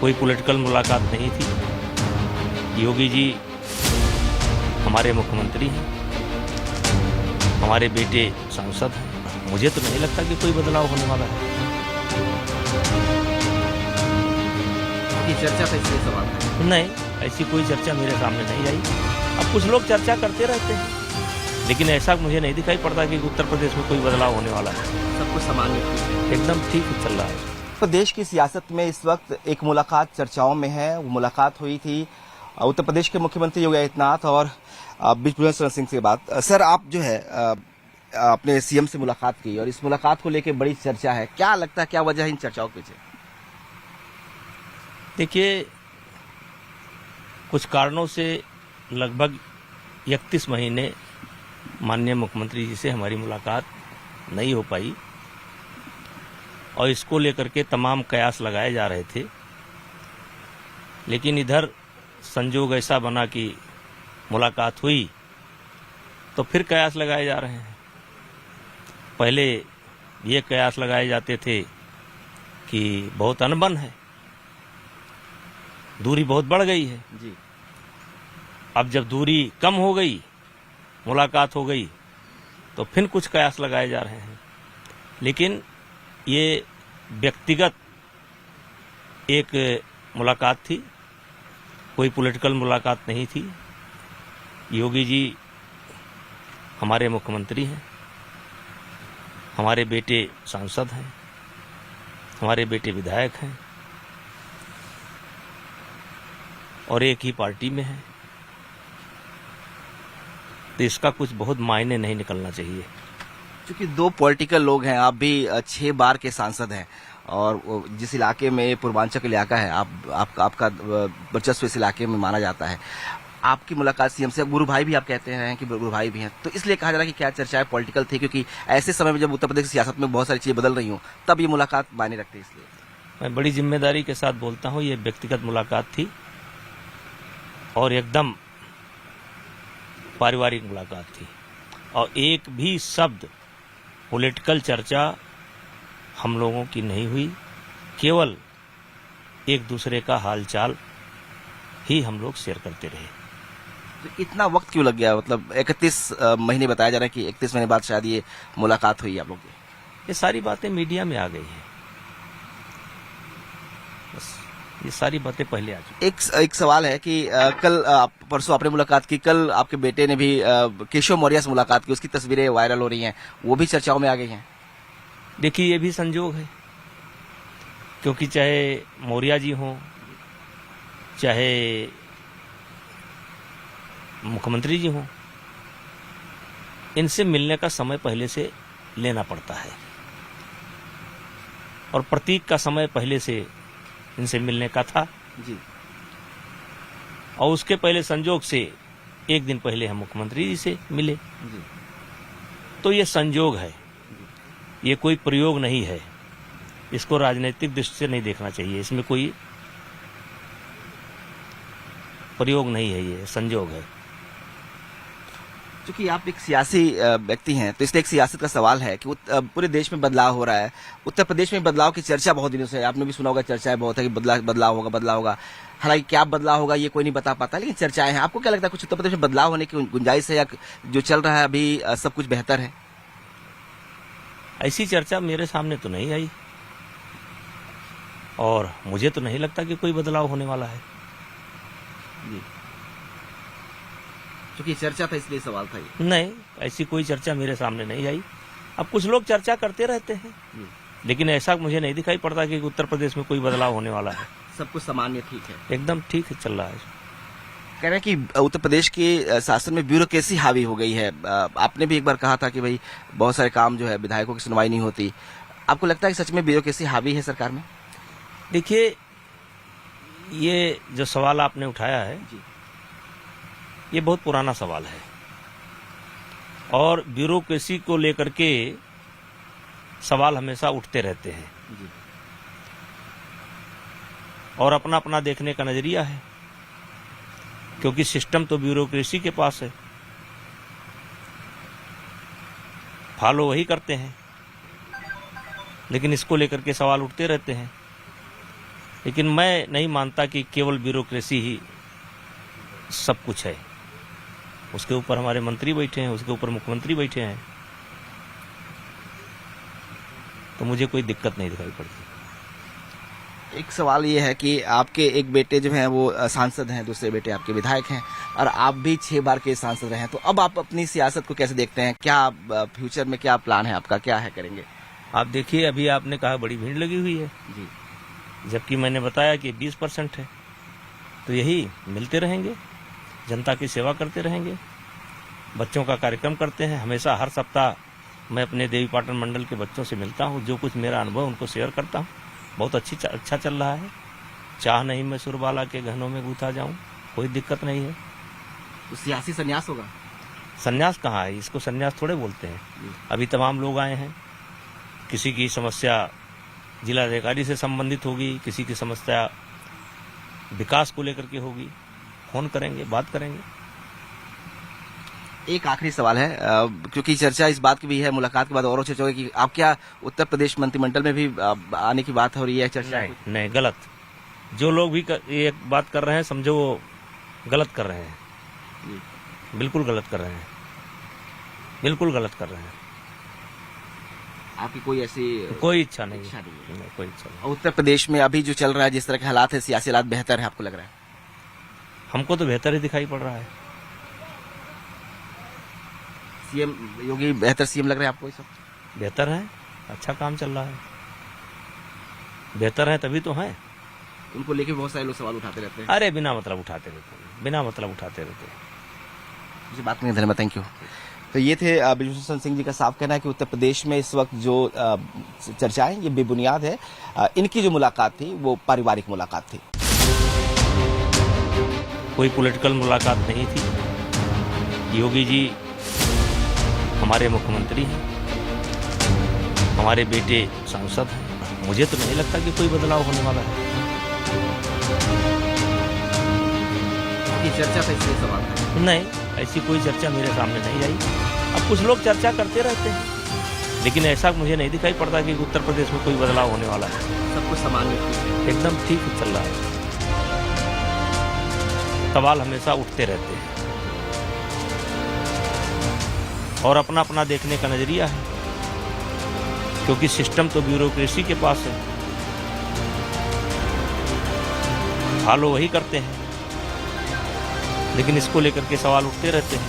कोई पॉलिटिकल मुलाकात नहीं थी। योगी जी हमारे मुख्यमंत्री हैं, हमारे बेटे सांसद हैं। मुझे तो नहीं लगता कि कोई बदलाव होने वाला है। ये चर्चा का इसलिए सवाल है। नहीं, ऐसी कोई चर्चा मेरे सामने नहीं आई। अब कुछ लोग चर्चा करते रहते हैं, लेकिन ऐसा मुझे नहीं दिखाई पड़ता कि उत्तर प्रदेश में कोई बदलाव होने वाला है। सब कुछ सामान्य एकदम ठीक चल रहा है। प्रदेश की सियासत में इस वक्त एक मुलाकात चर्चाओं में है। वो मुलाकात हुई थी उत्तर प्रदेश के मुख्यमंत्री योगी आदित्यनाथ और ब्रिजभूषण शरण सिंह से बात। सर, आप जो है अपने सीएम से मुलाकात की और इस मुलाकात को लेकर बड़ी चर्चा है। क्या लगता है, क्या वजह है इन चर्चाओं के पीछे? देखिए, कुछ कारणों से लगभग 31 महीने माननीय मुख्यमंत्री जी से हमारी मुलाकात नहीं हो पाई और इसको लेकर के तमाम कयास लगाए जा रहे थे। लेकिन इधर संजोग ऐसा बना कि मुलाकात हुई तो फिर कयास लगाए जा रहे हैं। पहले ये कयास लगाए जाते थे कि बहुत अनबन है, दूरी बहुत बढ़ गई है जी। अब जब दूरी कम हो गई, मुलाकात हो गई, तो फिर कुछ कयास लगाए जा रहे हैं। लेकिन ये व्यक्तिगत एक मुलाकात थी, कोई पॉलिटिकल मुलाकात नहीं थी। योगी जी हमारे मुख्यमंत्री हैं, हमारे बेटे सांसद हैं, हमारे बेटे विधायक हैं और एक ही पार्टी में हैं, तो इसका कुछ बहुत मायने नहीं निकलना चाहिए। क्योंकि दो पॉलिटिकल लोग हैं, आप भी 6 बार के सांसद हैं और जिस इलाके में पूर्वांचल का इलाका है, आपका वर्चस्व इस इलाके में माना जाता है। आपकी मुलाकात सीएम से, गुरु भाई भी आप कहते हैं कि गुरु भाई भी हैं, तो इसलिए कहा जा रहा है कि क्या चर्चाएं पॉलिटिकल थी? क्योंकि ऐसे समय में जब उत्तर प्रदेश की सियासत में बहुत सारी चीजें बदल रही हूँ, तब ये मुलाकात मायने रखती है। इसलिए मैं बड़ी जिम्मेदारी के साथ बोलता हूँ, ये व्यक्तिगत मुलाकात थी और एकदम पारिवारिक मुलाकात थी और एक भी शब्द पॉलिटिकल चर्चा हम लोगों की नहीं हुई। केवल एक दूसरे का हालचाल ही हम लोग शेयर करते रहे। तो इतना वक्त क्यों लग गया? मतलब 31 महीने बताया जा रहा है कि 31 महीने बाद शायद ये मुलाकात हुई आप लोग की। ये सारी बातें मीडिया में आ गई हैं, बस ये सारी बातें पहले आ चुकी। एक सवाल है कि कल परसों आपने मुलाकात की, कल आपके बेटे ने भी केशव मौर्य से मुलाकात की, उसकी तस्वीरें वायरल हो रही हैं, वो भी चर्चाओं में आ गई हैं। देखिए, ये भी संजोग है, क्योंकि चाहे मौर्य जी हों, चाहे मुख्यमंत्री जी हों, इनसे मिलने का समय पहले से लेना पड़ता है और प्रतीक का समय पहले से इनसे मिलने का था जी। और उसके पहले संजोग से एक दिन पहले हम मुख्यमंत्री जी से मिले जी। तो ये संजोग है, ये कोई प्रयोग नहीं है। इसको राजनीतिक दृष्टि से नहीं देखना चाहिए, इसमें कोई प्रयोग नहीं है, ये संजोग है। क्योंकि आप एक सियासी व्यक्ति हैं, तो इसलिए एक सियासत का सवाल है कि पूरे देश में बदलाव हो रहा है। उत्तर प्रदेश में बदलाव की चर्चा बहुत दिनों से है, आपने भी सुना होगा, चर्चाएं बहुत है कि बदलाव होगा। हालांकि क्या बदलाव होगा ये कोई नहीं बता पाता, लेकिन चर्चाएं हैं। आपको क्या लगता है, कुछ उत्तर प्रदेश में बदलाव होने की गुंजाइश है या जो चल रहा है अभी सब कुछ बेहतर है? ऐसी चर्चा मेरे सामने तो नहीं आई और मुझे तो नहीं लगता कि कोई बदलाव होने वाला है। जी। क्योंकि चर्चा था इसलिए सवाल था ये। नहीं, ऐसी कोई चर्चा मेरे सामने नहीं आई। अब कुछ लोग चर्चा करते रहते हैं, लेकिन ऐसा मुझे नहीं दिखाई पड़ता कि उत्तर प्रदेश में कोई बदलाव होने वाला है। सब कुछ सामान्य ठीक है, एकदम ठीक चल रहा है। कह रहे हैं कि उत्तर प्रदेश के शासन में ब्यूरोक्रेसी हावी हो गई है। आपने भी एक बार कहा था कि भाई बहुत सारे काम जो है विधायकों की सुनवाई नहीं होती। आपको लगता है कि सच में ब्यूरोक्रेसी हावी है सरकार में? देखिए, ये जो सवाल आपने उठाया है जी। ये बहुत पुराना सवाल है और ब्यूरोक्रेसी को लेकर के सवाल हमेशा उठते रहते हैं जी। और अपना अपना देखने का नजरिया है, क्योंकि सिस्टम तो ब्यूरोक्रेसी के पास है, फॉलो वही करते हैं, लेकिन इसको लेकर के सवाल उठते रहते हैं। लेकिन मैं नहीं मानता कि केवल ब्यूरोक्रेसी ही सब कुछ है। उसके ऊपर हमारे मंत्री बैठे हैं, उसके ऊपर मुख्यमंत्री बैठे हैं, तो मुझे कोई दिक्कत नहीं दिखाई पड़ती। एक सवाल ये है कि आपके एक बेटे जो हैं वो सांसद हैं, दूसरे बेटे आपके विधायक हैं, और आप भी 6 बार के सांसद रहे हैं, तो अब आप अपनी सियासत को कैसे देखते हैं? क्या फ्यूचर में क्या प्लान है आपका, क्या है करेंगे? आप देखिए, अभी आपने कहा बड़ी भीड़ लगी हुई है, जी, जबकि मैंने बताया कि 20% है। तो यही मिलते रहेंगे, जनता की सेवा करते रहेंगे, बच्चों का कार्यक्रम करते हैं। हमेशा हर सप्ताह मैं अपने देवीपाटन मंडल के बच्चों से मिलता हूँ, जो कुछ मेरा अनुभव उनको शेयर करता हूँ। बहुत अच्छा चल रहा है। चाह नहीं मैं सुरबाला के गहनों में गूथा जाऊं, कोई दिक्कत नहीं है। तो सियासी संन्यास होगा? संन्यास कहाँ है, इसको संन्यास थोड़े बोलते हैं। अभी तमाम लोग आए हैं, किसी की समस्या जिलाधिकारी से संबंधित होगी, किसी की समस्या विकास को लेकर के होगी, फोन करेंगे, बात करेंगे। एक आखिरी सवाल है, क्योंकि चर्चा इस बात की भी है, मुलाकात के बाद और चर्चा होगी कि आप क्या उत्तर प्रदेश मंत्रिमंडल में भी आने की बात हो रही है, चर्चा? नहीं, गलत। जो लोग भी ये बात कर रहे हैं, समझो वो गलत कर रहे हैं, बिल्कुल गलत कर रहे हैं, बिल्कुल गलत कर रहे हैं। आपकी कोई ऐसी कोई इच्छा नहीं, नहीं, कोई इच्छा नहीं। और उत्तर प्रदेश में अभी जो चल रहा है, जिस तरह के हालात है, सियासी हालात बेहतर है आपको लग रहा है? हमको तो बेहतर ही दिखाई पड़ रहा है। सीएम योगी बेहतर सीएम लग रहे हैं आपको? ये सब बेहतर है, अच्छा काम चल रहा है। बेहतर है तभी तो है। उनको लेके बहुत सारे लोग सवाल उठाते रहते हैं। अरे बिना मतलब उठाते रहते हैं, बिना मतलब उठाते रहते हैं। मुझे बात करने का धन्यवाद, थैंक यू। तो ये थे बिजभूषण सिंह जी का साफ कहना है कि उत्तर प्रदेश में इस वक्त जो चर्चाएं ये बेबुनियाद है। इनकी जो मुलाकात थी वो पारिवारिक मुलाकात थी, कोई पॉलिटिकल मुलाकात नहीं थी। योगी जी हमारे मुख्यमंत्री हैं, हमारे बेटे सांसद हैं। मुझे तो नहीं लगता कि कोई बदलाव होने वाला है। ये चर्चा था, इसलिए सवाल था। नहीं, ऐसी कोई चर्चा मेरे सामने नहीं आई। अब कुछ लोग चर्चा करते रहते हैं, लेकिन ऐसा मुझे नहीं दिखाई पड़ता कि उत्तर प्रदेश में कोई बदलाव होने वाला है। सब कुछ सामान्य एकदम ठीक चल रहा है। सवाल हमेशा उठते रहते हैं और अपना अपना देखने का नजरिया है, क्योंकि सिस्टम तो ब्यूरोक्रेसी के पास है, फॉलो वही करते हैं, लेकिन इसको लेकर के सवाल उठते रहते हैं।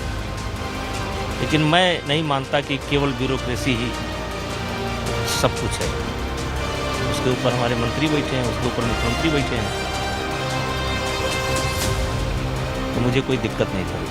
लेकिन मैं नहीं मानता कि केवल ब्यूरोक्रेसी ही सब कुछ है। उसके ऊपर हमारे मंत्री बैठे हैं, उसके ऊपर मुख्यमंत्री बैठे हैं, तो मुझे कोई दिक्कत नहीं होगी।